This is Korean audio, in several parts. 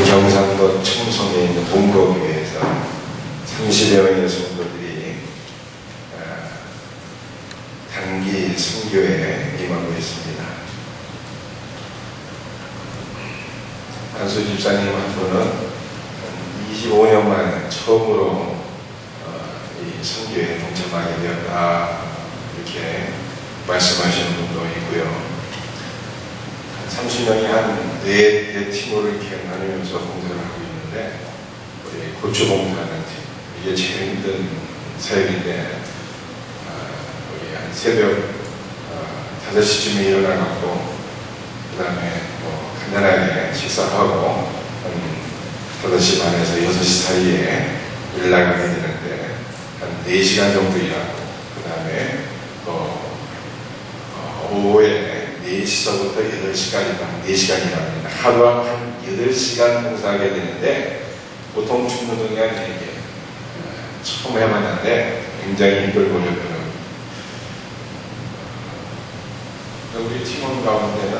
경상도 청송에 있는 동거교회에서 30여 명의 성도들이 단기 선교에 임하고 있습니다. 한수 집사님 한 분은 25년 만에 처음으로 이 선교에 동참하게 되었다, 이렇게 말씀하시는 분도 있고요. 30명이 한 네 팀으로 이렇게 나누면서 봉사를 하고 있는데, 우리 고추봉사하는 팀, 이게 제일 힘든 사역인데, 우리 한 새벽 5시쯤에 일어나갖고, 그 다음에 뭐 간단하게 식사하고, 5시 반에서 6시 사이에 일 나가게 되는데, 한 4시간 정도 일하고, 그 다음에 오후에 4시서부터 8시까지 4시간이랍니다. 하루 한 8시간 봉사하게 되는데, 보통 중노동이 아니에요. 처음 해봤는데 굉장히 힘들고 어렵더라고요. 우리 팀원 가운데는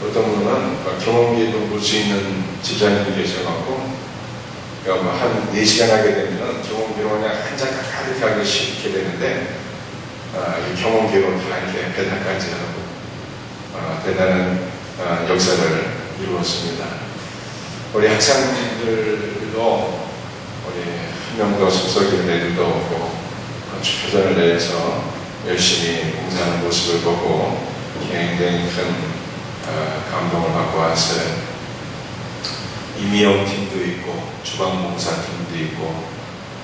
어떤 분은 경험기도 볼 수 있는 집사님이 계셔갖고, 그러니까 한 4시간 하게 되면 경험기로 그냥 한 장가 가득하게 싣게 되는데, 이 경험기로 다 이렇게 배달까지 하고 대단한 역사를 이루었습니다. 우리 학생들도 우리 한 명도 속썩이는 애들도 없고 최선을 다해서 열심히 봉사하는 모습을 보고 굉장히 큰 감동을 받고 왔어요. 이미영 팀도 있고 주방봉사 팀도 있고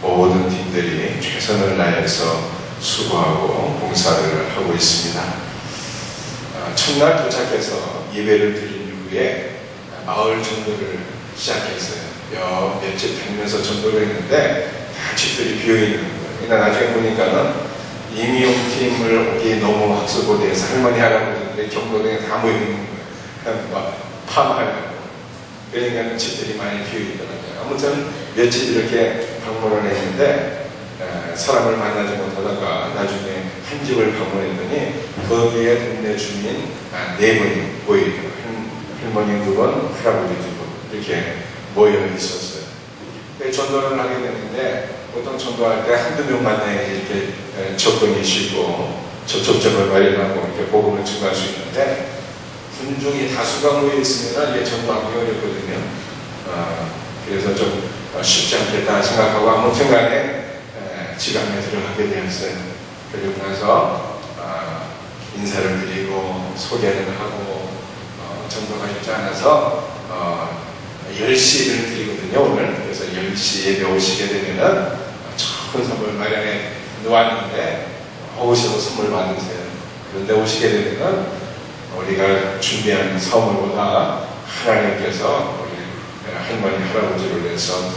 모든 팀들이 최선을 다해서 수고하고 봉사를 하고 있습니다. 첫날 도착해서 예배를 드린 이후에 마을 전도를 시작했어요. 몇 집 다니면서 전도를 했는데 다 집들이 비어있는 거예요. 그러니까 나중에 보니까는 이미용 팀을 오기 너무 학수고대에서 할머니 할아버지들이 경로당에 다 모여있는 거예요. 막 파마하려고. 그러니까 집들이 많이 비어있더라고요. 아무튼 몇 집 이렇게 방문을 했는데 사람을 만나지 못하다가 나중에 한 집을 방문했더니 거기에 동네 주민 4분이 모여있고, 할머니 2분, 할아버지 2분 이렇게 모여 있었어요. 전도를 하게 되는데 보통 전도할 때 한두 명 만나야 이렇게 접근이 쉽고 접촉점을 마련하고 이렇게 복음을 증거할 수 있는데, 군중이 다수가 모여 있으면 이게 전도하기 어렵거든요. 그래서 좀 쉽지 않겠다 생각하고 아무튼 간에 지방에 들어가게 되었어요. 그리고 나서 인사를 드리고 소개를 하고 전도가 쉽지 않아서 10시를 드리거든요, 오늘. 그래서 10시 예배 오시게 되면은 좋은 선물 마련해 놓았는데 오셔서 선물 받으세요. 그런데 오시게 되면은 우리가 준비한 선물보다 하나님께서 우리 할머니 할아버지를 위해서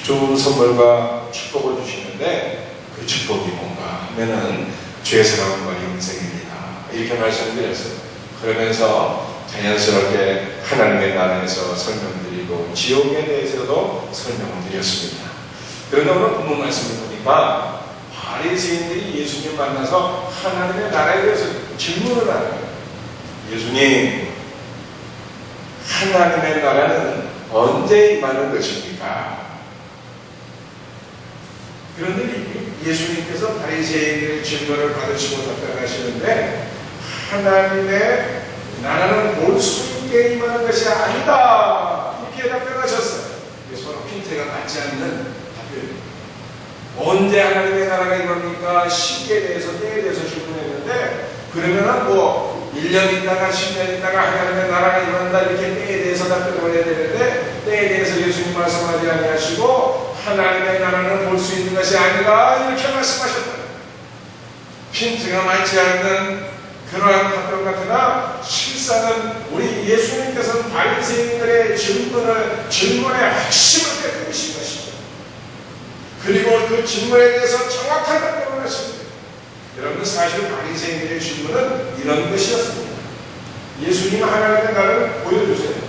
좋은 선물과 축복을 주시는데, 그 축복이 뭔가 하면은 죄 사함과 영생입니다, 이렇게 말씀드렸어요. 그러면서 자연스럽게 하나님의 나라에서 설명드리고 지옥에 대해서도 설명을 드렸습니다. 그런데 오늘 본문 말씀을 보니까 바리새인들이 예수님 만나서 하나님의 나라에 대해서 질문을 하는, 예수님, 하나님의 나라는 언제 임하는 것입니까? 그런데 예수님께서 바리새인의 질문을 받으시고 답변하시는데, 하나님의 나라는 볼 수 있게 임하는 것이 아니다, 이렇게 답변하셨어요. 그래서 서로 핀트가 맞지 않는 답변입니다. 언제 하나님의 나라가 임합니까? 시기에 대해서, 때에 대해서 질문했는데, 그러면은 뭐 1년 있다가 10년 있다가 하나님의 나라가 임한다, 이렇게 때에 대해서 답변을 해야 되는데, 때에 대해서 예수님 말씀하지 아니하시고 하나님의 나라는 볼 수 있는 것이 아니라, 이렇게 말씀하셨다. 핀트가 맞지 않는 그러한 답변 같으나, 실상은 우리 예수님께서는 바리새인들의 질문의 핵심을 깨뜨리신 것입니다. 그리고 그 질문에 대해서 정확한 답변을 하십니다. 여러분, 사실 바리새인들의 질문은 이런 것이었습니다. 예수님 하나님의 나라를 보여주세요.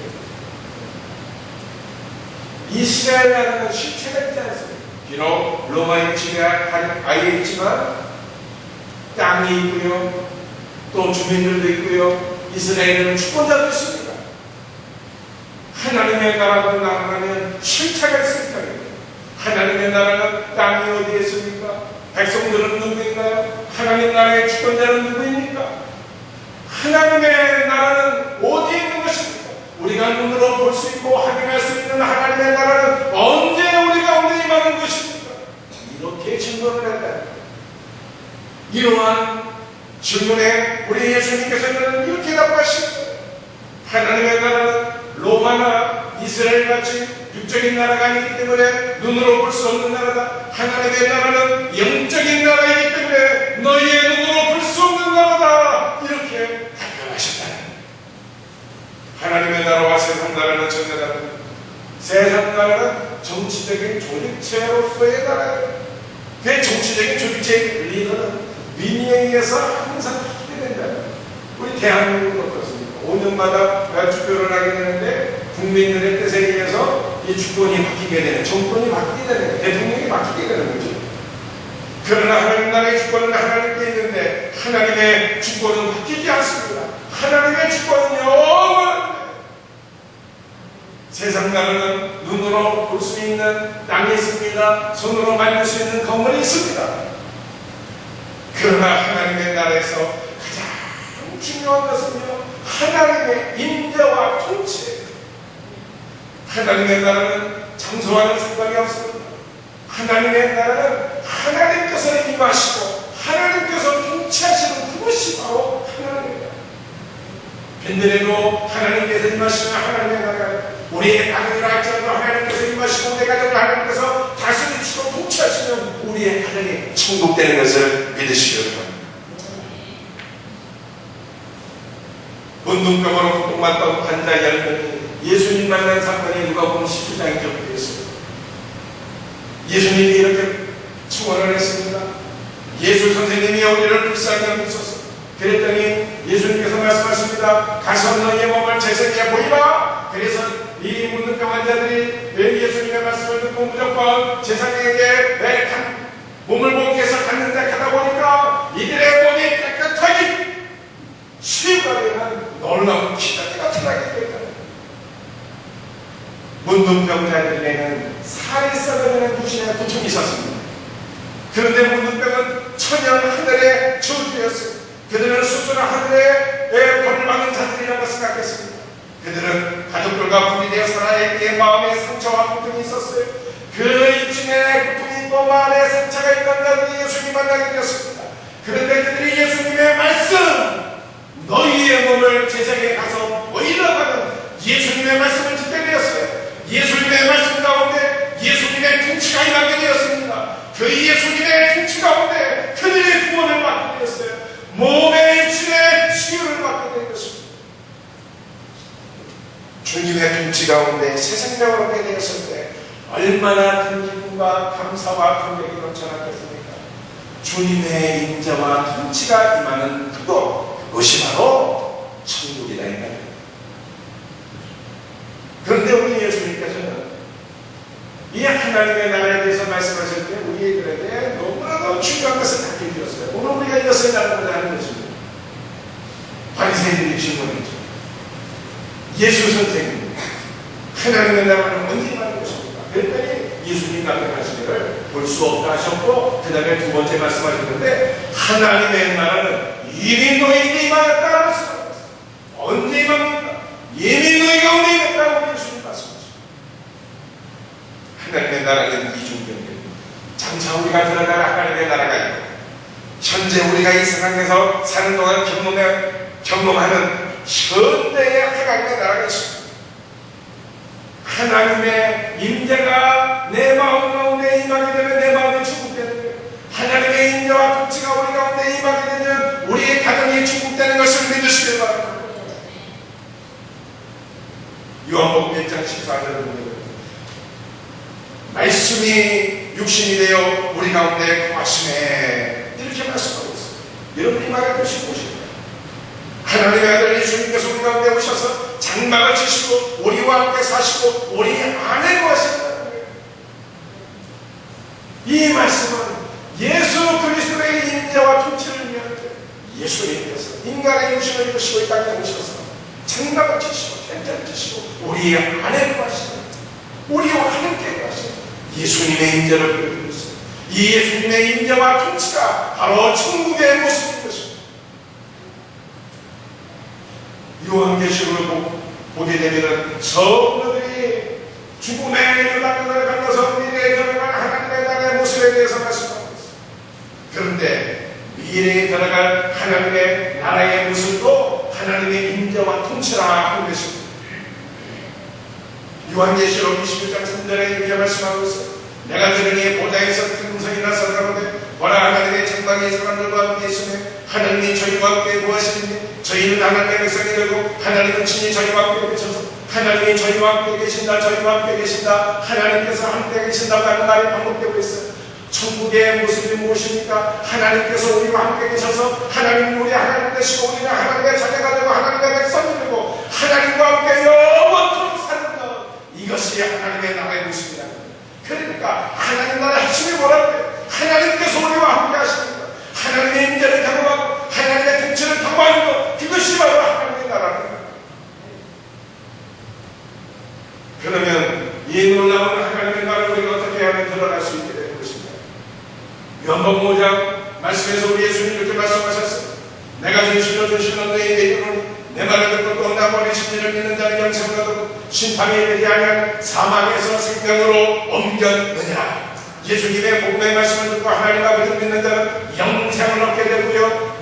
이스라엘이라는 실체가 있지 않습니까? 비록 로마의 지배하에 있지만 땅이 있고요, 또 주민들도 있고요, 이스라엘에는 주권자도 있습니다. 하나님의 나라가 나라라면 실체가 있을 거예요. 하나님의 나라는 땅이 어디에 있습니까? 백성들은 누구인가요? 하나님 나라의 주권자는 누구입니까? 하나님의 나라는 어디에 있는 것입니까? 우리가 눈으로 볼 수 있고 확인할 수 있는 하나님의 나라는 언제 우리 가운데 임하는 것입니까? 이렇게 질문을 했다. 이러한 질문에 우리 예수님께서는 이렇게 답하십니다. 하나님의 나라는 로마나 이스라엘 같이 육적인 나라가 아니기 때문에 눈으로 볼 수 없는 나라다. 하나님의 나라는 영적인 나라이기 때문에 너희의 눈으로 볼 수 없는 나라다. 이렇게 답변하셨다. 하나님의 나라와 세상 나라는 전혀 다릅니다. 세상 나라는 정치적인 조직체로서의 나라예요. 그 정치적인 조직체의 리더는 민의에 의해서 항상 바뀌게 된다. 우리 대한민국은 어떻습니까? 5년마다 주교를 하게 되는데 국민들의 뜻에 의해서 이 주권이 바뀌게 되는, 정권이 바뀌게 되는, 대통령이 바뀌게 되는 거죠. 그러나 하나님 나라의 주권은 하나님께 있는데 하나님의 주권은 바뀌지 않습니다. 하나님의 주권은 영원합니다. 세상 나라는 눈으로 볼 수 있는 땅이 있습니다. 손으로 만질 수 있는 건물이 있습니다. 그러나 하나님의 나라에서 가장 중요한 것은요, 하나님의 임재와 통치예요. 하나님의 나라는 장소와는 상관이 없습니다. 하나님의 나라는 하나님께서 임하시고 하나님께서 통치하시는 그것이 바로 하나님입니다. 빈들에도 하나님께서 임하시는 하나님의 나라가 우리의 가정을 할지라도 하나님께서 임하시고 우리의 가정을 하나님께서 다스리시고 통치하시면 우리의 가정이 천국되는 것을 믿으시기 바랍니다. 문둥병으로 고통받던 환자 10명이 예수님 만난 사건이 누가복음 19장에 기록되어 있습니다. 예수님이 이렇게 충원을 했습니다. 예수 선생님이 우리를 불쌍히 여기소서. 그랬더니 예수님께서 말씀하십니다. 가서 너희의 몸을 제사장에 보이라. 그래서 이 문둥병 환자들이 예수님의 말씀을 듣고 무조건 제사장에게 몸을 보기 위해서 갔는데 가다 보니까 이들의 몸이 깨끗하게 치유가 되는 놀라운 기적이 나타나게 되었다. 문둥병자들에게는 살이 썩어지는 육신의 고통이 있었습니다. 그런데 문둥병은 천연 하늘의 저주였어요. 그들은 스스로 하늘의 벌을 받는 자들이라고 생각했습니다. 그들은 가족들과 분리되어 살아야 때 마음의 상처와 고통이 있었어요. 그 육신의 고통이 있고 마음의 상처가 있던 자들이 예수님 만나게 되었습니다. 그런데 그들이 예수님의 말씀, 너희의 몸을 제사장에 가서 보이라고 하는 예수님의 말씀을 듣게 되었어요. 예수님의 말씀 가운데 예수님의 통치가 임하게 되었습니다. 그 예수님의 통치 가운데 그들의 구원을 받게 되었어요. 몸의 육신의 치유를 받게 된 것입니다. 주님의 통치 가운데 새 생명을 얻게 되었을 때 얼마나 큰 기쁨과 감사와 감격이 넘쳐났겠습니까? 주님의 임재와 통치가 임하는 그것이 바로 천국이다 이 말이에요. 그런데 우리 예수님께서는 이 하나님의 나라에 대해서 말씀하실 때 우리에게 너무나도 중요한 것을 갖게 되었어요. 오늘 우리가 이것을 나누고자 하는 것입니다. 바리새인들이 질문했죠. 예수 선생님, 하나님의 나라는 언제 임하는 것입니까? 그랬더니 예수님 답변하시기를 볼 수 없다 하셨고, 그 다음에 두 번째 말씀하셨는데 하나님의 나라는 이미 너희에게 임하였다고 말씀하셨어요. 언제 임합니까? 이미 너희 가운데 임했다고 예수님 말씀하셨어요. 하나님의 나라는 이중경계입니다. 장차 우리가 들어갈 하나님의 나라가 있고, 현재 우리가 이 세상에서 사는 동안 경험하는 현대의 하나님의 나라가 있습니다. 하나님의 임재가 내 마음 가운데 임하게 되면 내 마음이 천국되는 거예요. 하나님의 임재와 통치가 우리 가운데 임하게 되면 우리의 가정이 천국되는 것을 믿으시길 바랍니다. 요한복음 1장 14절을 보면 말씀이 육신이 되어 우리 가운데 거하시네 이렇게 말씀하고 있어요. 여러분이 말할 것이 무엇입니까? 하나님의 아들 예수님께서 우리 가운데 오셔서 장막을 치시고 우리와 함께 사시고 우리 안에 거하신다는 거예요. 이 말씀은 예수 그리스도의 임재와 통치를 위한 예수님께서 인간의 육신을 입으시고 이 땅에 오셔서 장막을 치시고 텐트를 치시고 우리 안에 거하시고 우리와 함께 거하시고 예수님의 임재를 보여드렸어요. 이 예수님의 임재와 통치가 바로 천국의 모습인 것입니다. 요한계시록을 보게 되면 성도들이 죽음의 요단강을 건너서 미래에 들어갈 하나님의 나라의 모습에 대해서 말씀하고 있습니다. 그런데 미래에 들어갈 하나님의 나라의 모습도 하나님의 임재와 통치라 하는 것입니다. 요한계시록 21장 3절에 이렇게 말씀하고 있어요. 내가 들으니 보좌에서 큰 음성이 나서가로되 보라 하나님의 장막이 사람들과 함께 있으며 하나님이 저희와 함께 구하시니 저희는 하나님의 백성이 되고 하나님은 친히 저희와 함께 계셔서 하나님이 저희와 함께 계신다 저희와 함께 계신다 하나님께서 함께 계신다고 하는 말이 반복되고 있어요. 천국의 모습이 무엇입니까? 하나님께서 우리와 함께 계셔서 하나님은 우리 하나님 되시고 우리는 하나님의 자녀가 되고 하나님의 백성이 되고 하나님과 함께 영원토록 사는 것, 이것이 하나님의 나라의 모습이라는 거예요. 그러니까 하나님 나라 핵심이 뭐라고요? 하나님께서 우리와 함께 하십니다. 하나님의 임재를 경험하고 하나님의 통치를 경험하는 것, 그것이 바로 하나님의 나라는 거예요. 그러면 이 놀라운 하나님의 나라를 우리가 어떻게 하면 들어갈 수 있게 되는 것입니다. 요한복음 5장 말씀에서 우리 예수님이 이렇게 말씀하셨어요. 내가 진실로 너희에게 이르노니 내 말을 듣고 또 나 보내신 이를 믿는 자는 영생을 얻고 심판에 이르지 아니하는 사망에서 생명으로 옮겼느니라. 예수님의 복음의 말씀을 듣고 하나님 아버지를 믿는 자는 영생을 얻게 되고요,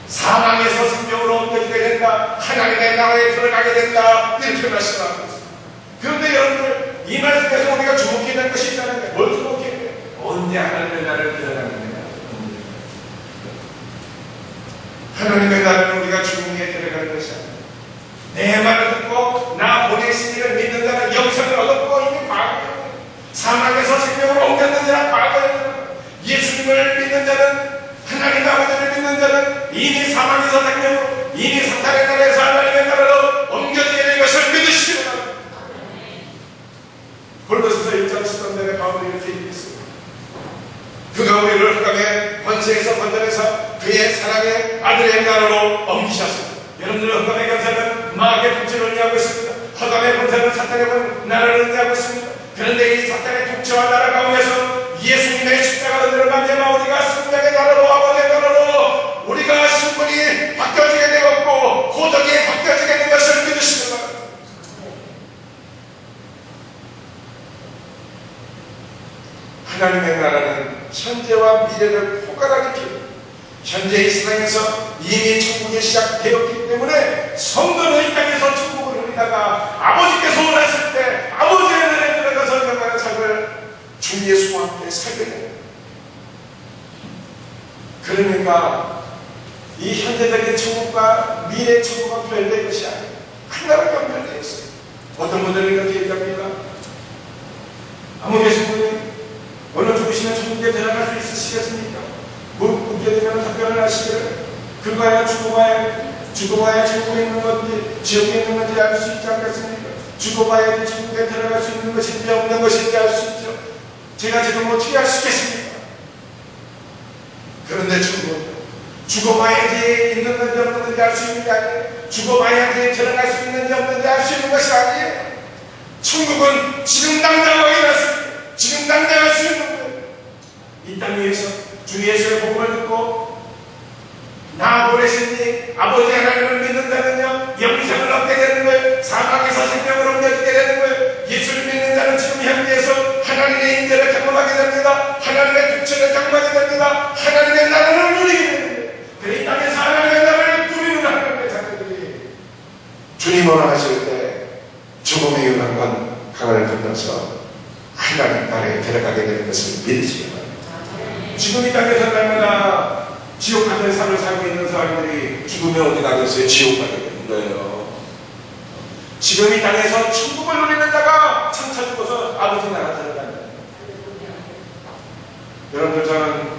사망에서 생명으로 옮겨지게 된다. 하나님의 나라에 들어가게 된다. 이렇게 말씀하고 있습니다. 그런데 여러분들, 이 말씀에서 우리가 주목해야 될 것이 있다는 거예요. 뭘 주목해야 돼요? 언제 하나님의 나라를 들어가느냐? 하나님의 나라는 우리가 주님에 들어가는 것이 아닙니다. 내 말을 듣고 나 보내신 이를 믿는 자는 영생을 얻었고 이미 과거에 사망에서 생명으로 옮겼느니라. 과거에 예수님을 믿는 자는, 하나님 아버지를 믿는 자는 이미 사망에서 생명으로, 이미 사탄의 나라에서 하나님의 나라로 옮겨지게 된 것을 믿으시기 바랍니다. 골로새서 1장 13절에 바울이 이렇게 얘기했습니다. 그가 우리를 흑암의 권세에서 건져내서 그의 사랑의 아들의 나라로 옮기셨습니다. 여러분들, 흑암의 권세는 마귀의 통치를 의미하고 있습니다. 흑암의 권세는 사탄의 나라를 의미하고 있습니다. 그런데 이 사탄의 통치와 나라 가운데서 예수님의 십자가 은혜를 받으면 우리가 승리의 나라로, 아버지의 나라로 우리가 신분이 바뀌어지게 되었고 고정이 바뀌어지게 된 것을 믿으시기 바랍니다. 하나님의 나라는 현재와 미래를 포괄하는 길, 현재 이 세상에서 이미 천국이 시작되었기 때문에 성도는 이 땅에서 천국을 누리다가 아버지께서 원하실 때 아버지의 나라에 들어가서 영원한 삶을 주 예수와 함께 살게 됩니다. 그러니까 이 현재적인 천국과 미래의 천국과 별개의 것이 아니에요. 하나로 연결되어 있어요. 어떤 분들은 이렇게 얘기합니다. 아무 계신 분이 오늘 죽으시면 천국에 들어갈 수 있으시겠습니까? 묻게 되면 답변을 하시기를, 그거야 죽어봐야 천국에 있는 건지 지옥에 있는 건지 알 수 있지 않겠습니까? 죽어봐야 천국에 들어갈 수 있는 것인지 없는 것인지 알 수 있죠. 제가 지금 어떻게 할 수 있겠습니까? 그런데 천국은 죽어봐야지 있는 건지 없는 건지 알 수 있는 게 아니에요. 죽어봐야지 들어갈 수 있는지 없는지 알 수 있는 것이 아니에요. 천국은 지금 당장 확인했습니다. 지금 당장 할 수 있는 거예요. 이 땅 위에서 주 예수의 복음을 듣고 나 보내신니 아버지 하나님을 믿는 자는요 영생을 얻게 되는 거예요. 사망에서 생명을 옮겨지게 되는 거예요. 예수를 믿는 자는 지금 현재에서 하나님의 인재를 경험하게 됩니다. 하나님의 통치를 경험하게 됩니다. 하나님의 나라를 누리게 됩니다. 그래, 이 땅에서 하나님의 나라를 누리는 하나님의 자녀들이 주님을 하실 때 죽음의 유난과 강을 건너서 하나님 나라에 들어가게 되는 것을 믿으시기 바랍니다. 지금 이 땅에서 날마다 지옥 같은 삶을 살고 있는 사람들이 죽으면 어디 가겠어요? 지옥 가게 되는 거예요. 지금 이 땅에서 천국을 누리는 자가 천차 죽어서 아버지 나라 들어간다. 여러분들, 저는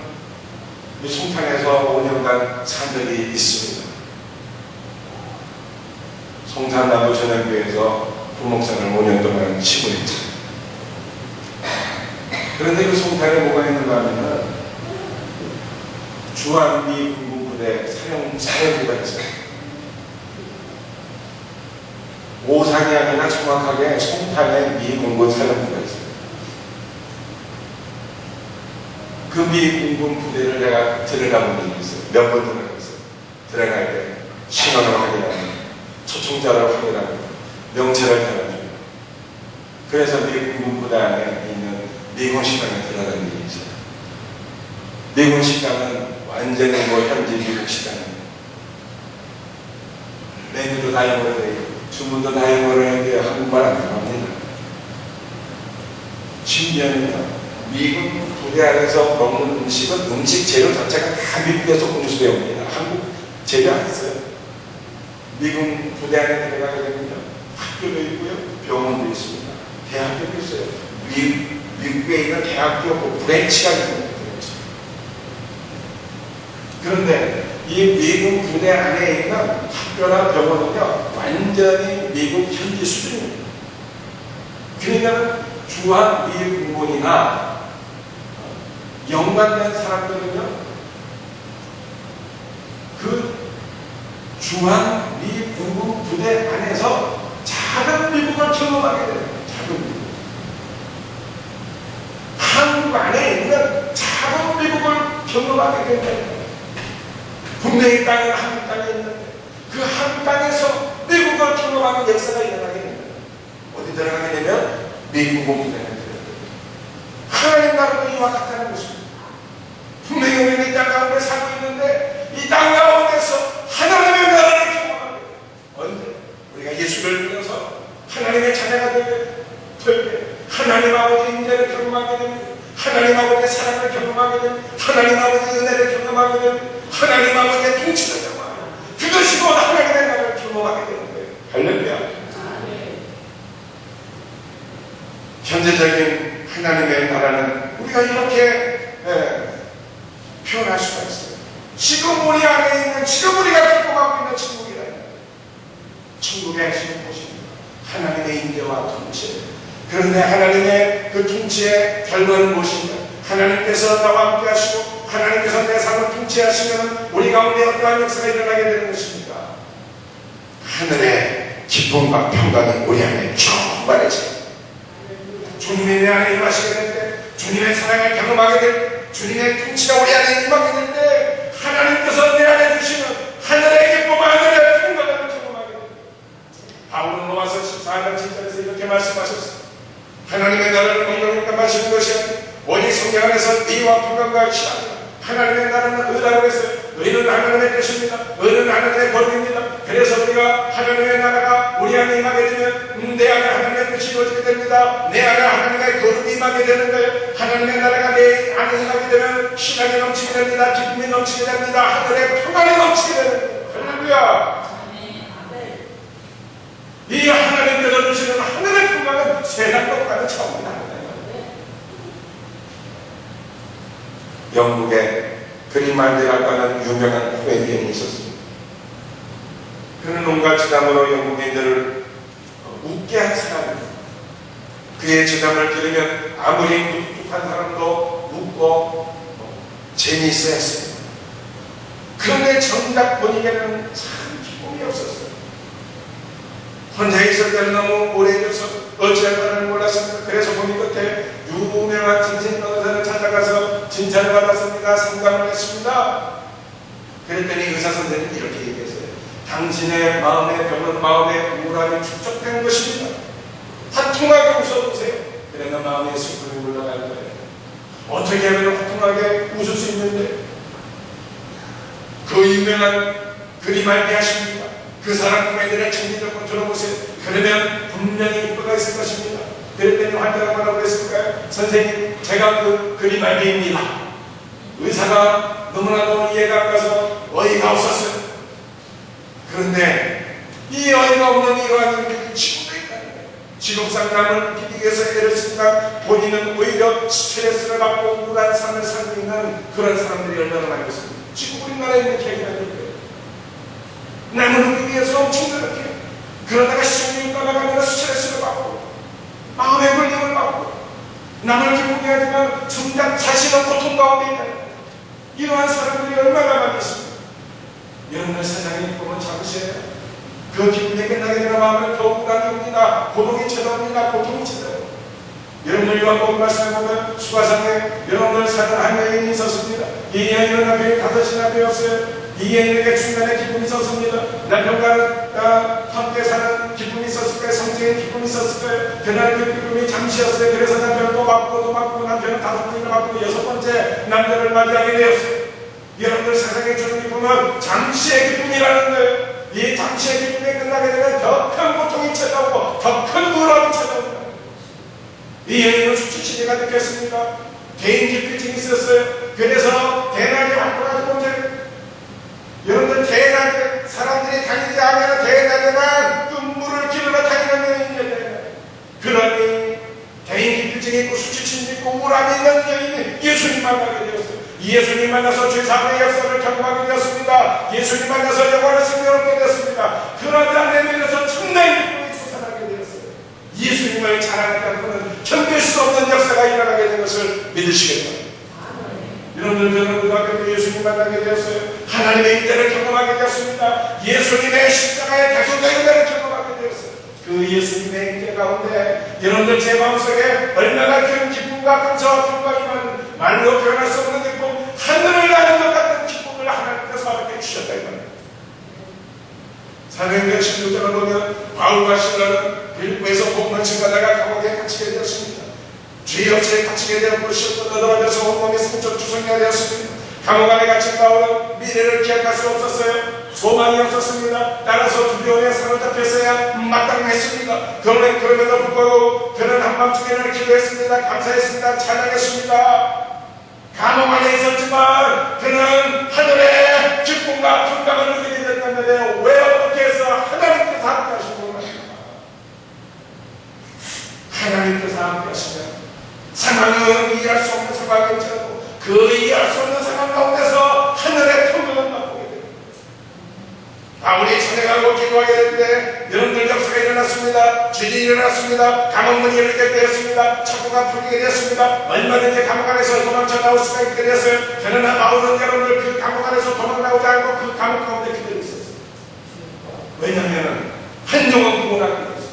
이 송탄에서 5년간 산 적이 있습니다. 송탄나무 전염교회에서 부목상을 5년 동안 치고했죠. 그런데 그 송탄에 뭐가 있는가 하면은 주한미 군부부대 사령부가 있어요. 오상이 아니라 정확하게 송탄에 미군군 사령부가 있어요. 그 미군군 부대를 내가 들어가본 적이 있어요. 몇 번 들어갔어요. 들어갈 때 신원을 확인하고 초청자를 확인하고 명체를 달아주고, 그래서 미군군 부대 안에 있는 미군 식당에 들어가는 일이 있어요. 미군 식당은 완전히 현지 미국 식당입니다. 메뉴도 다 영어로 되어 있고 주문도 다 영어로 했는데 한국말 안 나옵니다. 심지어는 미군 부대 안에서 먹는 음식은 음식 재료 자체가 다 미국에서 공수되어 옵니다. 한국 재료 안 써요. 미군 부대 안에 들어가게 되면 학교도 있고요, 병원도 있습니다. 대학교도 있어요. 미국에 있는 대학교 브랜치가 있습니다. 그런데 이 미군 부대 안에 있는 학교나 병원은요, 완전히 미국 현지 수준입니다. 그러니까 주한 미군군이나 연관된 사람들은요, 그 주한 미군군 부대 안에서 작은 미국을 경험하게 됩니다. 작은 미국. 한국 안에 있는 작은 미국을 경험하게 됩니다. 분명히 땅은 한국 땅에 있는데 그 한국 땅에서 미국을 경험하는 역사가 일어나게 됩니다. 어디 들어가게 되면 미국군 부대에 들어갑니다. 하나님 나라도 이와 같다는 것입니다. 분명히 우리는 이 땅 가운데 살고 있는데 이 땅 가운데서 하나님의 나라를 경험하게 됩니다. 언제? 우리가 예수를 믿어서 하나님의 자녀가 되게 하나님 아버지의 인자를 경험하게 됩니다. 하나님 아버지의 사랑을 경험하게 됩니다. 하나님 아버지의 은혜를 경험하게 됩니다. 하나님 아버지의 통치를 경험하게 됩니다. 그것이 곧 하나님의 나라를 경험하게 되는 거예요. 할렐루야. 현재적인 하나님의 나라는 우리가 이렇게 표현할 수가 있어요. 지금 우리 안에 있는, 지금 우리가 경험하고 있는 천국이라는 거예요. 천국의 핵심은 무엇입니까? 하나님의 인재와 통치. 그런데 하나님의 그 통치의 결과는 무엇인가? 하나님께서 나와 함께 하시고 하나님께서 내 삶을 통치하시면 우리 가운데 어떠한 역사가 일어나게 되는 것입니까? 하늘의 기쁨과 평강이 우리 안에 충만해져요. 주님이 내 안에 임하시게 될 때, 주님의 사랑을 경험하게 될 때, 주님의 통치가 우리 안에 임하게 될 때, 하나님께서 내 안에 주시는 하늘의 기쁨과 하늘의 평강을 경험하게 됩니다. 바울은 로마서 14장 7절에서 이렇게 말씀하셨습니다. 하나님의 나라를 공동으로 마시는 것이 아니라 오직 성령 안에서 의와 평강과 희락이라. 하나님의 나라는 의라고 했어요. 의는 하나님의 뜻입니다. 의는 하나님의 권위입니다. 그래서 우리가 하나님의 나라가 우리 안에 임하게 되면 내 안에 하나님의 뜻이 이루어지게 됩니다. 내 안에 하나님의 거룩이 임하게 되는 거예요. 하나님의 나라가 내 안에 임하게 되면 신앙이 넘치게 됩니다. 기쁨이 넘치게 됩니다. 하늘의 평안이 넘치게 됩니다. 할렐루야. 이 하나님께서 주시는 하늘의 평강은 세상 것과는 차원이 다릅니다. 영국에 그리말디라고 하는 유명한 코미디언이 있었습니다. 그는 온갖 지담으로 영국인들을 웃게 한 사람입니다. 그의 지담을 들으면 아무리 무뚝뚝한 사람도 웃고 재미있어 했습니다. 그런데 정작 본인에게는 참 기쁨이 없었어요. 혼자 있을 때는 너무 오래돼서 어찌할 바를 몰랐습니다. 그래서 본인 끝에 유명한 진신과 의사를 찾아가서 진찰을 받았습니다. 상담을 했습니다. 그랬더니 의사 선생님이 이렇게 얘기했어요. 당신의 마음의 병은 마음의 우울함이 축적된 것입니다. 화통하게 웃어보세요. 그러면 마음의 슬픔이 올라갈 거예요. 어떻게 하면 화통하게 웃을 수 있는데? 그 유명한 그리말디 하십니까? 그 사람 코미디를 청기적으로 들어보세요. 그러면 분명히 이유가 있을 것입니다. 그랬더니 환자가 뭐라고 했을까요? 선생님, 제가 그 그리말디입니다. 의사가 너무나도 이해가 안 가서 어이가 없었어요. 그런데 이 어이가 없는 이러한 일이 지구도 있다는 거예요. 직업상담을 이기기 위해서 애를 쓰니까 본인은 오히려 스트레스를 받고 우울한 삶을 살고 있는 그런 사람들이 얼마나 많이 있습니다. 지금 우리나라에 이렇게 얘기하는 거예요. 남을 누리기 위해서 엄청 노력해. 그러다가 시험이 따라가면 스트레스를 받고 마음의 걸림을 받고 남을 기쁘게 하지만 정작 자신은 고통 가운데 있다. 이러한 사람들이 얼마나 많이 있습니다. 여러분들 세상에 보면 잡으셔야 그 기쁨이 끝나게 되는 마음을 더욱 불안합니다. 고통이 찾아옵니다. 고통이 찾아옵니다. 여러분들 요한복음 말씀에 보면 수가상에 여러분들 사는 한 여인이 있었습니다. 이 여인은 남편이 5이나 되었어요. 이 여인에게 중간에 기쁨이 있었습니다. 남편과 함께 사는 기쁨이 있었을 거예요. 성적인 기쁨이 있었을 거예요. 그날 그 기쁨이 잠시였어요. 그래서 남편은 또 바꾸고 남편은 5번이나 바꾸고 6번째 남편을 맞이하게 되었어요. 여러분들 세상에 주는 기쁨은 잠시의 기쁨이라는 거예요. 이 잠시의 기쁨이 끝나게 되면 더 큰 고통이 찾아오고 더 큰 우울함이 찾아옵니다. 이 여인은 수치심이가 느꼈습니다. 개인 기피증이 있었어요. 그래서 대낮에 바꿔가지고 여러분들 대낮에 사람들이 다니지 않으면 대낮에만 눈물을 길러 다니는 여인이에요. 그러니 개인 기피증이 있고 수치심이 있고 우울함이 있는 여인이 예수님 만나게 되었어요. 예수님 만나서 죄사함의 역사를 경험하게 되었습니다. 예수님 만나서 영원한 생명을 얻게 되었습니다. 그러자 내면에서 청나의 기쁨이 솟아나게 되었어요. 예수님을 자랑하는 분은 견딜 수 없는 역사가 일어나게 된 것을 믿으시기 바랍니다. 여러분들 저는 고등학교 때 예수님 만나게 되었어요. 하나님의 인대를 경험하게 되었습니다. 예수님의 십자가의 대속의 은혜를 경험하게 되었어요. 그 예수님의 인대 가운데 여러분들 제 마음속에 얼마나 큰 기쁨과 감사와 평강이 많은 말로 표현할 수 없는 기쁨, 하늘을 나는 것 같은 기쁨을 하나님께서 함께 주셨다 이 말입니다. 사도행전 16장을 보면 바울과 실라는 빌립보에서 복음을 증거하다가 감옥에 갇히게 되었습니다. 죄 없이 갇히게 되었고 시험도 얻어맞아서 온몸이 성적 주성이가 되었습니다. 감옥 안에 갇힌 바울은 미래를 기약할 수 없었어요. 소망이 없었습니다. 따라서 두려움에 사로잡혔어야 마땅했습니다. 그럼에도 불구하고 그는 한밤중에는 기도했습니다. 감사했습니다. 찬양했습니다. 감옥 안에 있었지만 그는 하늘의 기쁨과 평강을 누리게 됐다면 왜 어떻게 해서 하나님께서 함께 하신 것입니까? 하나님께서 함께 하시면 상황은 이해할 수 없는 상황일지라도 그 이해할 수 없는 상황 가운데서 하늘의 평강을 맛보게 됩니다. 바울이 찬양하고 기도하게 될 때 여러분들 역사가 일어났습니다. 죄인이 일어났습니다. 감옥문이 열리게 되었습니다. 착고가 풀리게 되었습니다. 얼마든지 감옥 안에서 도망쳐 나올 수가 있게 되었어요. 그러나 바울은 여러분들 그 감옥 안에서 도망나오지 않고 그 감옥 가운데 그대로 있었어요. 왜냐하면 한 영혼 구원하게 되었어요.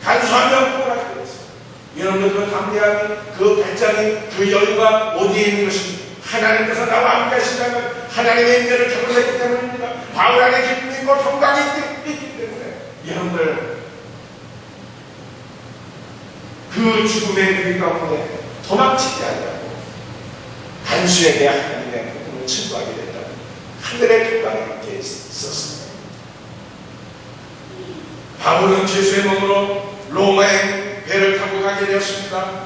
간수한 명 구원하게 되었어요. 여러분들 그 담대함이, 그 배짱이, 그 여유가 어디에 있는 것입니까? 하나님께서 나와 함께 하신다면 하나님의 인내를 경험했기 때문입니다. 바울 안에 기쁨이 있고 평강이 있기 때문에 여러분들 그 죽음의 위기 가운데 도망치지 않고 한수에게 하나님의 복음을 증거하게 된다면 하늘의 평강이 함께 있었습니다. 바울은 죄수의 몸으로 로마의 배를 타고 가게 되었습니다.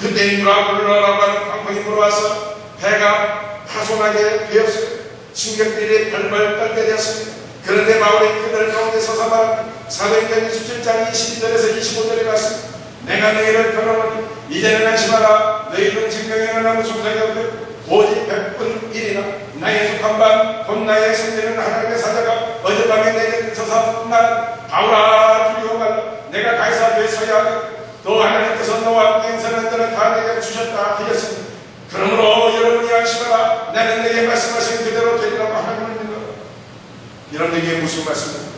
그때 인브라블러라고 하는 광풍이 불어와서 배가 파손하게 되었어요. 승객들이 벌벌 떨게 되었습니다. 그런데 바울이 그들 가운데 서서 말합니다. 사도행전 27장 22절에서 25절에 말씀, 내가 너희를 변호하니 이제는 안심하라. 너희는 증명에는 아무 손상이 없고 오직 100분 1이나 나의 속한 밤 곧 나의 성전은 하나님의 사자가 어젯밤에 내게 서서 난 바울아 두려워 말라. 내가 가이사 앞에 서야 하겠고 또 하나님께서 너와 함께 행선한 자는 다 내게 주셨다 하셨습니다. 그러므로 여러분이 안심하라. 나는 내게 말씀하신 그대로 되리라고 하나님을 믿노라. 여러분에게 무슨 말씀입니까?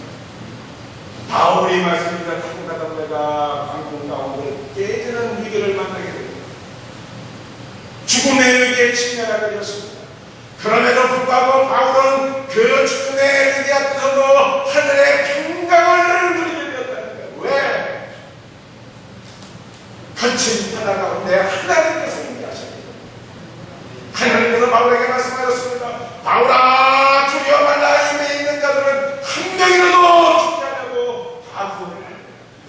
바울이 말씀입니다. 타고 가던 배가 광풍 가운데 깨지는 위기를 만나게 됩니다. 죽음의 위기에 직면하게 되었습니다. 그럼에도 불구하고 바울은 그 죽음의 위기 앞에서도 하늘의 평강을 누리게 되었다는 거예요. 왜? 거친 바다 가운데 하나님께서 임재하십니다. 하나님께서 바울에게 말씀하셨습니다. 바울아 두려워 말라. 임에 있는 자들은 한 명이라도 죽지 않냐고 다 구원을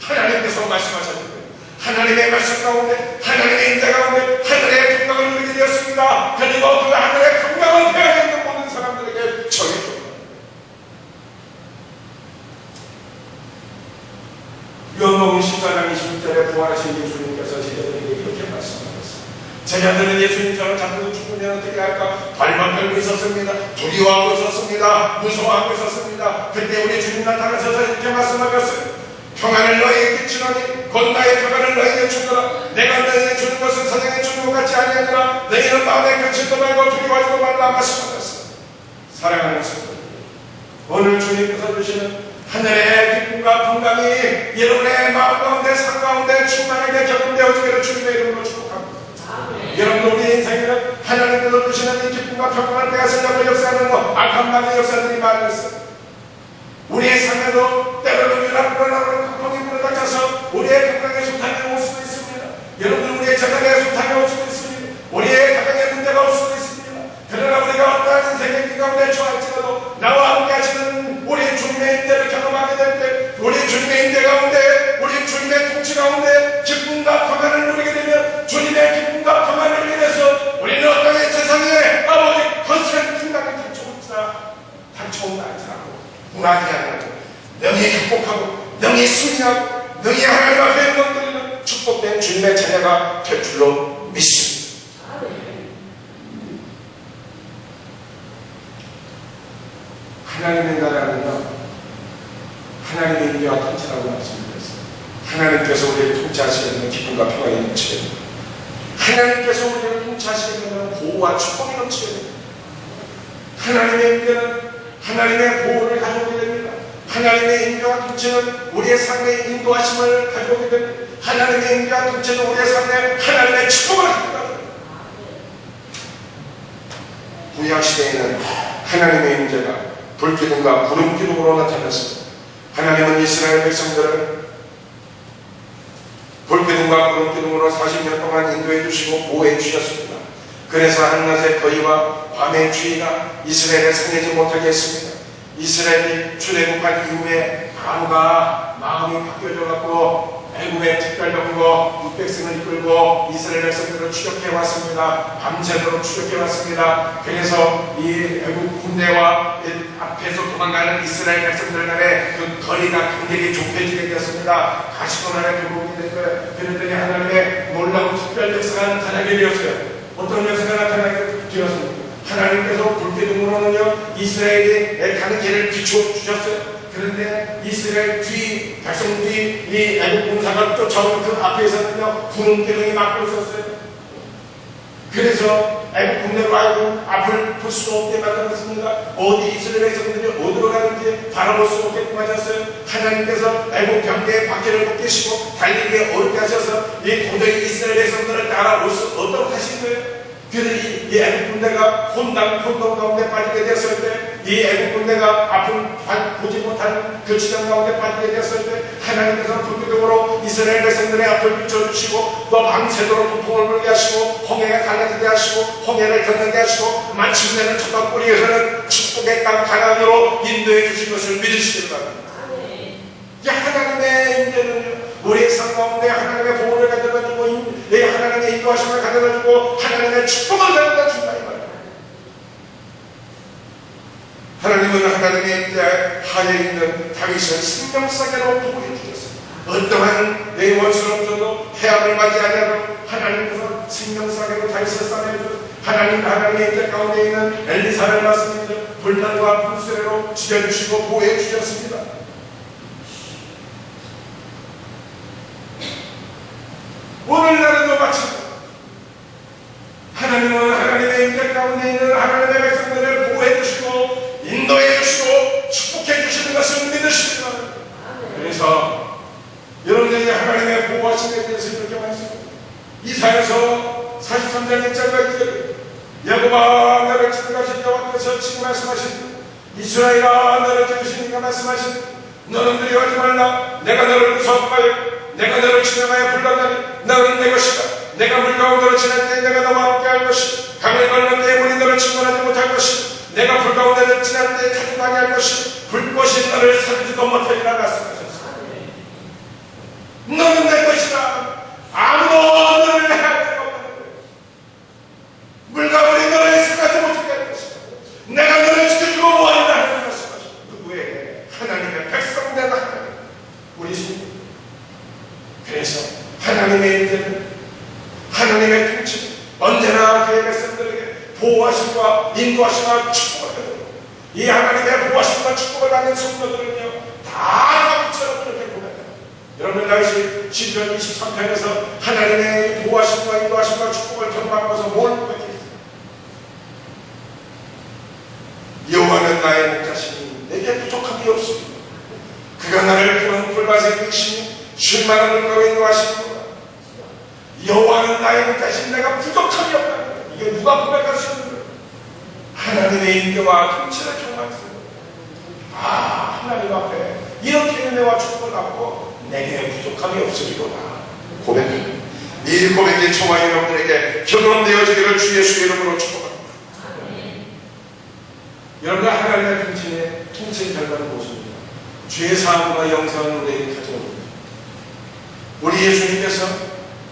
하나님께서 말씀하셨는데 하나님의 말씀 가운데 하나님의 임재 가운데 하늘의 평강을 누리게 되었습니다. 그리고 그 하늘의 평강을 배워야 되는 모든 사람들에게 전해줍니다. 요한복음 14장 20절에 부활하신 예수님께서 제자들에게 이렇게 말씀하셨습니다. 제자들은 예수님처럼 자꾸 죽으면 어떻게 할까 발만 떨고 있었습니다. 두려워하고 있었습니다. 무서워하고 있었습니다. 그때 우리 주님 나타나셔서 이렇게 말씀하셨어요. 평안을 너희에게 끼치노니 곧 나의 평안을 너희에게 주노라. 내가 너희에게 주는 것은 세상에 주는 것 같지 아니하니라. 너희는 마음에 근심도 말고 두려워하지도 말라 말씀하셨어요. 사랑하는 성도, 오늘 주님께서 주시는 하늘의 기쁨과 건강이 여러분의 마음 가운데, 삶 가운데 충만하게 경험되어지기를 주님의 이름으로 축복합니다. 여러분, 우리 인생에는 하나님께서 주시는 이 기쁨과 평강을 빼앗으려고 역사하는 악한 마귀의 역사들이 많이 있어요. 우리의 삶에도 때로는 유락불안하고 극복이 불어닥쳐서 우리의 건강에 소탕이 올 수도 있습니다. 여러분, 우리의 재산에 소탕이 올 수도 있습니다. 우리의 가정에 문제가 올 수도 있습니다. 그러나 우리가 어떠한 인생의 길 가운데 처할지라도 나와 함께 하시는 우리 주님의 인대를 경험하게 될 때, 우리 주님의 인대 가운데, 우리 주님의 통치 가운데 기쁨과 평안을 누리게 되면 주님의 기쁨과 평안을 위해서 우리는 어떠한 세상에 아버지 거센 풍랑이 닥쳐온다 할지라도 무난히 하고 명예 극복하고 명예 승리하고 명예 하나님 앞에 영광드리는 축복된 주님의 자녀가 될 줄로 믿습니다. 하나님의 나라는요, 하나님의 인기와 통치라고 말씀드렸어요. 하나님께서 우리를 통치하시게 되면 기쁨과 평안이 넘치게 됩니다. 하나님께서 우리를 통치하시게 되면 보호와 축복이 넘치게 됩니다. 하나님의 인계는 하나님의 보호를 가져오게 됩니다. 하나님의 인계와 통치는 우리의 삶의 인도하심을 가져오게 됩니다. 하나님의 인계와 통치는 우리의 삶에 하나님의 축복을 가져오게 됩니다. 구약시대에는 하나님의 인재가 불기둥과 구름기둥으로 나타났습니다. 하나님은 이스라엘 백성들을 불기둥과 구름기둥으로 40년 동안 인도해 주시고 보호해 주셨습니다. 그래서 한낮의 거위와 밤의 추위가 이스라엘에 상하지 못하게 했습니다. 이스라엘이 출애굽한 이후에 바로가 마음이 바뀌어져갖고 애굽의 특별병거 600승을 이끌고 이스라엘 백성들을 추격해 왔습니다. 밤새도록 추격해 왔습니다. 그래서 이 애굽 군대와 앞에서 도망가는 이스라엘 백성들 간에 그 거리가 굉장히 좁혀지게 되었습니다. 가시고난에 도록이 된 거예요. 그랬더니 하나님의 놀라운 특별 역사가 나타나게 되었어요. 어떤 역사가 나타나게 되었습니까? 하나님께서 불기둥으로는요 이스라엘이 가는 길을 비추어 주셨어요. 그런데 이스라엘 뒤, 백성 뒤, 이 애국 군사가 쫓아오는 그 앞에서는요, 구름기둥이 막고 있었어요. 그래서 애국 군대로 알고 앞을 볼 수 없게 만들었습니다. 어디 이스라엘 백성들이 어디로 가는지 바라볼 수 없게끔 하셨어요. 하나님께서 애국 경계의 바퀴를 벗기시고 달리기에 어렵게 하셔서 이 도저히 이스라엘 백성들을 따라올 수 없도록 하신 거예요. 그래서 이 애국 군대가 혼동 가운데 빠지게 됐을 때, 이 애국 군대가 앞을 보지 못하는 그 지점 가운데 빠지게 됐을 때, 하나님께서 불기둥으로 이스라엘 백성들의 앞을 비춰주시고, 또 밤새도록 폭풍을 불게 하시고, 홍해가 갈라지게 하시고, 홍해를 건너게 하시고, 마침내는 첫번 뿌리에서는 축복의 땅 가나안으로 인도해 주신 것을 믿으시길 바랍니다. 이 하나님의 인재는요, 우리의 삶 가운데 하나님의 보호를 가져다주고, 하나님의 인도하심을 가져다주고, 하나님의 축복을 가져다준다 이 말이에요. 하나님은 하나님의 인재 하에 있는 다윗을 생명사계로 보호해 주셨어요. 어떠한 내 원수는 없어도 해함을 맞이하냐고 하나님께서 생명사계로 다윗을 싸매주셨어요. 하나님의 인재 가운데 있는 엘리사를 맞습니다. 불난과 불수레로 지켜주시고 보호해 주셨습니다. 오늘날에도 마찬가지입니다. 하나님은 하나님의 인재 가운데 있는 하나님의 백성들을 보호해 주시고 인도해 주시고 축복해 주시는 것을 믿으시기 바랍니다. 그래서 여러분들이 하나님의 보호하심에 대해서 이렇게 말씀합니다. 이사야서 43장 1절과 2절 여호와 나를 지켜가신 여호와께서 지금 말씀하신 이스라엘아 너를 지으시니까 말씀하신 너는 두려워하지 말라. 내가 너를 무서워하여 내가 너를 진행하여 불러나니 너는 내 것이다. 내가 물 가운데로 지날 때 내가 너와 함께 할 것이다. 강을 건널 때 물이 너를 침몰하지 못할 것이다. 내가 불 가운데를 지날 때 타지 아니할 것이다. 불꽃이 너를 살지도 못하리라 말씀하셨습니다. 너는 내 것이다. 아무도 너를 해할 데가 없는 거예요. 물과 물이 너를 해석하지 못하게 할 것이다. 내가 너를 지켜주고 뭐하리라 하는 말씀하셨습니다. 누구에게? 하나님의 백성된 하나님 우리 주님. 그래서 하나님의 인재는 하나님의 통치는 언제나 그의 백성들에게 보호하심과 인도하심과 축복을 받고 이 하나님의 보호하심과 축복을 받는 성도들은요 다 다윗처럼 그렇게 보냅니다. 여러분 다윗이 시편 23편에서 하나님의 보호하심과 인도하심과 축복을 경험하면서 뭘 고백했어요? 여호와는 나의 목자시니 내게 부족함이 없습니다. 가서 육신이 쉴 만한 물가가 있는 하시는구나. 여호와는 나의 것까지 내가 부족함이 없다. 이게 누가 고백할 수 있는 거예요? 하나님의 인격과 통치를 경험하세요. 아, 하나님 앞에 이렇게 은혜와 축복을 받고 내게 부족함이 없으리로다. 고백을. 이 고백이 저와 여러분들에게 경험되어지기를 주 예수의 이름으로 축복합니다. 여러분들 하나님의 통치의 결과는 무엇입니까? 죄 사함과 영생을 우리에게 가져옵니다. 우리 예수님께서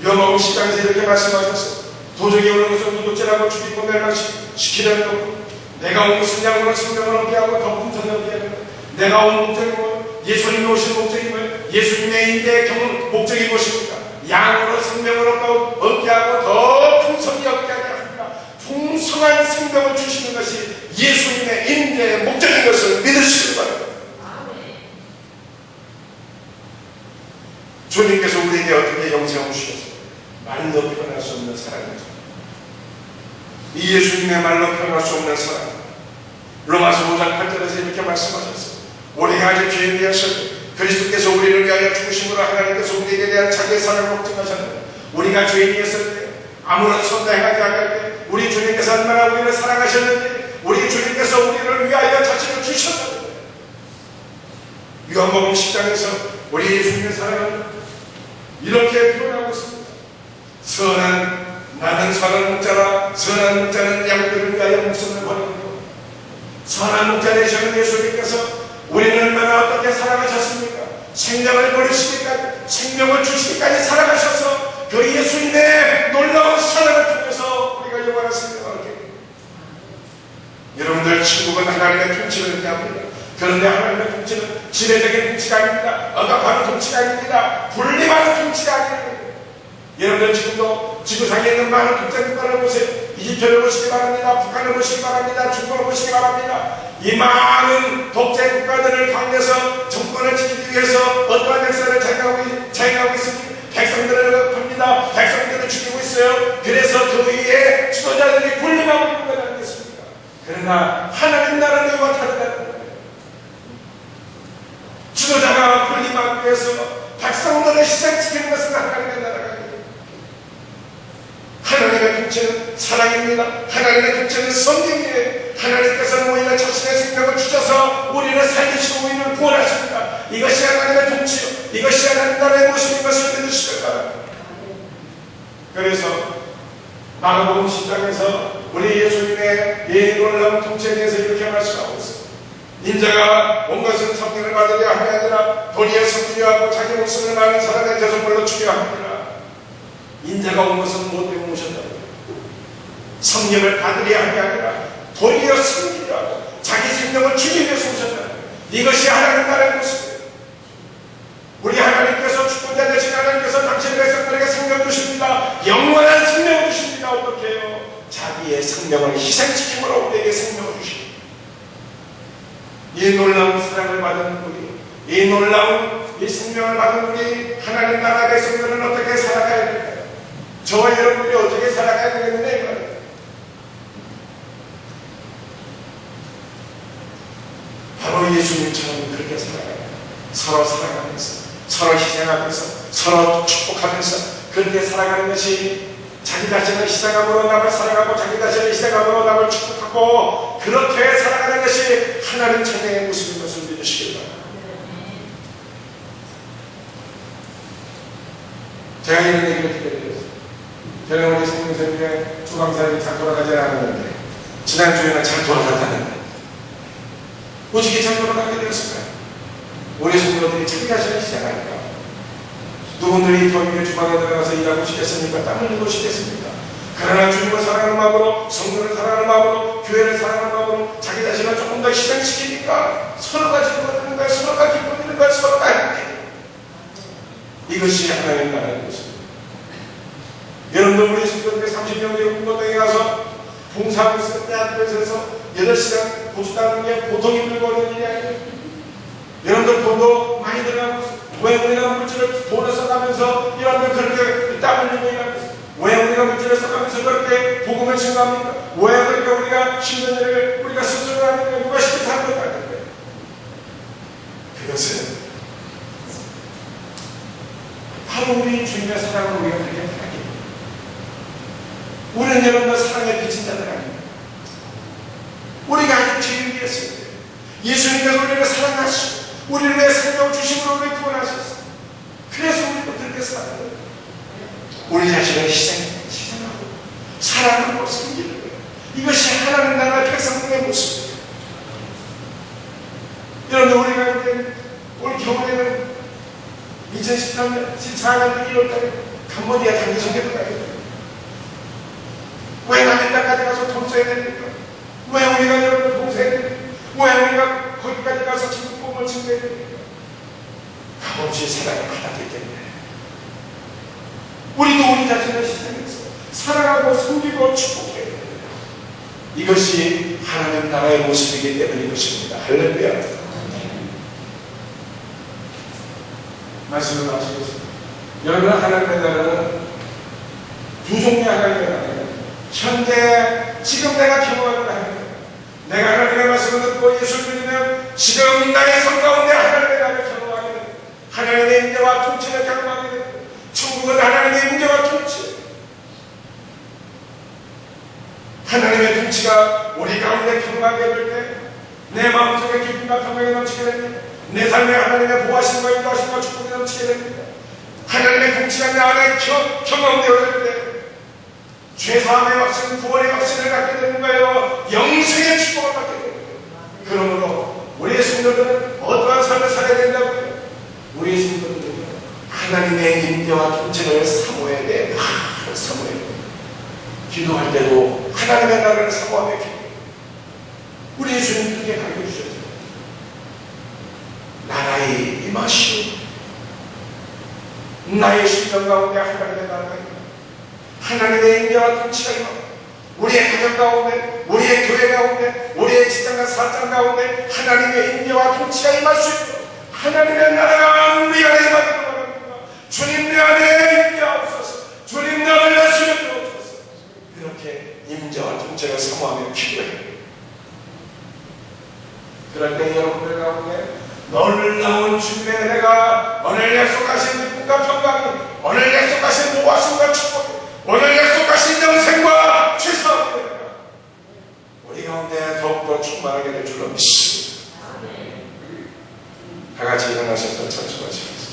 요한복음 10장에서 이렇게 말씀하셨어요. 도적이 오는 것은 도둑질하고 죽이고 멸망시키려는 것, 내가 온 것은 양으로 생명을 얻게 하고 더 풍성히 얻게 하는 것. 내가 온 목적이고 예수님이 오신 목적이면 예수님의 인대의 목적이 무엇입니까? 양으로 생명을 얻게 하고 더 풍성히 얻게 하게 합니다. 풍성한 생명을 주시는 것이 예수님의 인대의 목적인 것을 믿으시기 바랍니다. 주님께서 우리에게 어떻게 영생을 주셨어요? 말로 표현할 수 없는 사랑이죠. 이 예수님의 말로 표현할 수 없는 사랑. 로마서 5장 8절에서 이렇게 말씀하셨어요. 우리가 아직 죄인 되었을 그리스도께서 우리를 위하여 죽으심으로 하나님께서 우리에게 대한 자기의 사랑을 목적하셨는데, 우리가 죄인이었을 때 아무런 선도 행하지 않을 때 우리 주님께서 얼마나 우리를 사랑하셨는지, 우리 주님께서 우리를 위하여 자신을 주셨는데, 요한복음 10장에서 우리 예수님의 사랑을 이렇게 표현하고 있습니다. 나는 선한 목자라. 선한 목자는 양들을 위하여 목숨을 버리고, 선한 목자 되시는 예수님께서 우리는 얼마나 어떻게 사랑하셨습니까? 생명을 버리시기까지, 생명을 주시기까지 사랑하셔서 그 예수님의 놀라운 사랑을 통해서 우리가 영원한 생명을 얻게 됩니다. 여러분들, 천국은 하나님의 통치를 의미합니다. 그런데 하나님의 통치는 지배적인 통치가 아닙니다. 억압하는 통치가 아닙니다. 분리하는 통치가 아닙니다. 여러분들, 지금도 지구상에 있는 많은 국제국가를 보세요. 이집트를 보시기 바랍니다. 북한을 보시기 바랍니다. 중국을 보시기 바랍니다. 이 많은 독재 국가들을 강요해서 정권을 지키기 위해서 어떠한 역사를 자행하고 있습니다. 백성들을 겁니다. 백성들을 죽이고 있어요. 그래서 그 위에 지도자들이 군림하고 있는 건 아니겠습니까? 그러나 하나님 나라를 위협하는 거예요. 지도자가 군림하기 위해서 백성들을 희생시키는 것은 하나님의 나라가 아닙니다. 하나님의 통치는 사랑입니다. 하나님의 통치는 성경이에요. 하나님께서는 오히려 자신의 생명을 주셔서 우리를 살리시고 우리를 구원하십니다. 이것이 하나님의 통치요, 이것이 하나님 나라의 모습인 것을 믿으시길 바랍니다. 그래서 마가복음 10장에서 우리 예수님의 이 놀라운 통치에 대해서 이렇게 말씀하고 있습니다. 인자가 온 것은 성령을 받으려 함이 아니라 도리어 섬기려하고 자기 목숨을 많은 사람의 대속물로 주려 합니다. 인자가 온 것은 무엇 때문에 오셨다고요? 성령을 받으려 함이 아니라 도리어 섬기려 하고 자기 생명을 주기 위해서 오셨다. 이것이 하나님 나라의 모습이에요. 우리 하나님께서 축복자 되신 하나님께서 당신의 백성들에게 생명 주십니다. 영원한 생명을 주십니다. 어떻게 해요? 자기의 생명을 희생시킴으로 우리에게 생명을 주십니다. 이 놀라운 사랑을 받은 우리, 이 놀라운 이 생명을 받은 우리 하나님 나라 백성들은 어떻게 살아가야 될까요? 저와 여러분들이 어떻게 살아가야 되겠는데 이거예요. 바로 예수님처럼 그렇게 살아가요. 서로 사랑하면서, 서로 희생하면서, 서로 축복하면서 그렇게 살아가는 것이, 자기 자신을 희생함으로 남을 사랑하고 자기 자신을 희생함으로 남을 축복하고 그렇게 살아가는 것이 하나님 천국의 모습인 것을 믿으시기 바랍니다. 제가 이런 얘기를 듣게 되었어요. 저는 우리 성경선생님의 주강사님이 잘 돌아가지 않았는데 지난주에는 잘 돌아갔다는데 어떻게 잘 돌아가게 되었을까요? 우리 성도들이 자기 자신을 희생하니까. 누구들이 교육의 주방에 들어가서 일하고 싶겠습니까? 땀 흘리고 싶겠습니까? 그러나 주님을 사랑하는 마음으로, 성도를 사랑하는 마음으로, 교회를 사랑하는 마음으로 자기 자신을 조금 더 희생시키니까 서로가 기뻐지는 거예요. 서로가 기뻐지는 거예요. 서로가 행복해요. 이것이 하나님의 나라의 것입니다. 여러분들, 우리 성도들이 30년 뒤에 군고등에 가서 봉사하고 있을 때 학교에서 8시간 고수 따는 게 보통 힘들고 어려운 일이 아니에요. 여러분들 돈도 많이 들어가고 왜 우리가 물질을 돈을 써가면서 여러분들 그렇게 땀 흘리고 일하고 있어요? 왜 우리가 물질을 써가면서 그렇게 복음을 증거합니까? 왜 그러니까 우리가 힘든 일을 우리가 스스로 하는 게 누가 쉽게 사는 것 같은데? 그것은 바로 우리 주님의 사랑으로 우리가 그렇게 하게. 우리는 여러분들 사랑의 빚진 자들 아닙니다. 우리가 아직 죄를 위했을 때 예수님께서 우리를 사랑하시고 우리를 위해 생명 주심으로 우리를 구원하셨어요. 그래서 우리도 그렇게 살아요. 우리 자신을 희생하고 사랑하고 섬기는 거예요. 이것이 하나님 나라의 백성들의 모습이에요. 여러분, 우리가 이제 올 겨울에는 2014년 14년 1월달에 캄보디아 단기선교를 가야 돼요. 왜 남의 땅까지 가서 돈 써야 됩니까? 왜 우리가 여러분 돈 써야 됩니까? 왜 우리가 거기까지 가서 지금 꿈을 챙겨야 됩니까? 값없이 사랑을 받았기 때문에 우리도 우리 자신을 희생해서 사랑하고 섬기고 축복해야 됩니다. 이것이 하나님 나라의 모습이기 때문인 것입니다. 할렐루야. 말씀을 마치겠습니다. 여러분, 하나님의 나라는 두 종류의 하나님의 나라예요. 현재 지금 내가 경험하는 하나님, 내가 하나님의 말씀을 듣고 예수를 믿으면 지금 나의 삶 가운데 하나님의 나라를 경험하게 됩니다. 하나님의 임재와 통치를 경험하게 됩니다. 천국은 하나님의 임재와 통치, 하나님의 통치가 우리 가운데 경험하게 될 때 내 마음속에 기쁨과 평강이 넘치게 됩니다. 내 삶에 하나님의 보호하심과 인도하심과 축복이 넘치게 됩니다. 하나님의 통치가 내 안에 경험되어질 때 죄사함의 확신, 구원의 확신을 갖게 되는 거예요. 영생의 축복을 받게 됩니다. 그러므로 우리의 성도들은 어떠한 삶을 살아야 된다고요? 우리의 성도들은 하나님의 임재와 통치를 사모해야 돼. 사모해야 돼. 기도할 때도 하나님의 나라를 사모하며 기도해요. 우리 예수님 그렇게 가르쳐주셨죠. 나라의 임하시오. 나의 심령 가운데 하나님의 나라가 임하오. 하나님의 임재와 통치가 임하오. 우리의 가정 가운데, 우리의 교회 가운데, 우리의 직장과 사장 가운데 하나님의 임재와 통치가 임할 수 있도록 하나님의 나라가 우리 안에 임하기를 바랍니다. 주님 내 안에 임재하옵소서. 주님 내 안에 내수는 주옵소서. 이렇게 임재와 통치를 사모하며 기도해요. 그럴 때 여러분들 가운데 놀라운 주님의 은혜가, 오늘 약속하신 기쁨과 평강이, 오늘 약속하신 보호하심과 축복이, 오늘 약속하신 영생과 최선이 됩니다. 우리 가운데 더욱더 충만하게 될 줄로 믿습니다. 다 같이 일어나셔서 찬송하시겠습니다.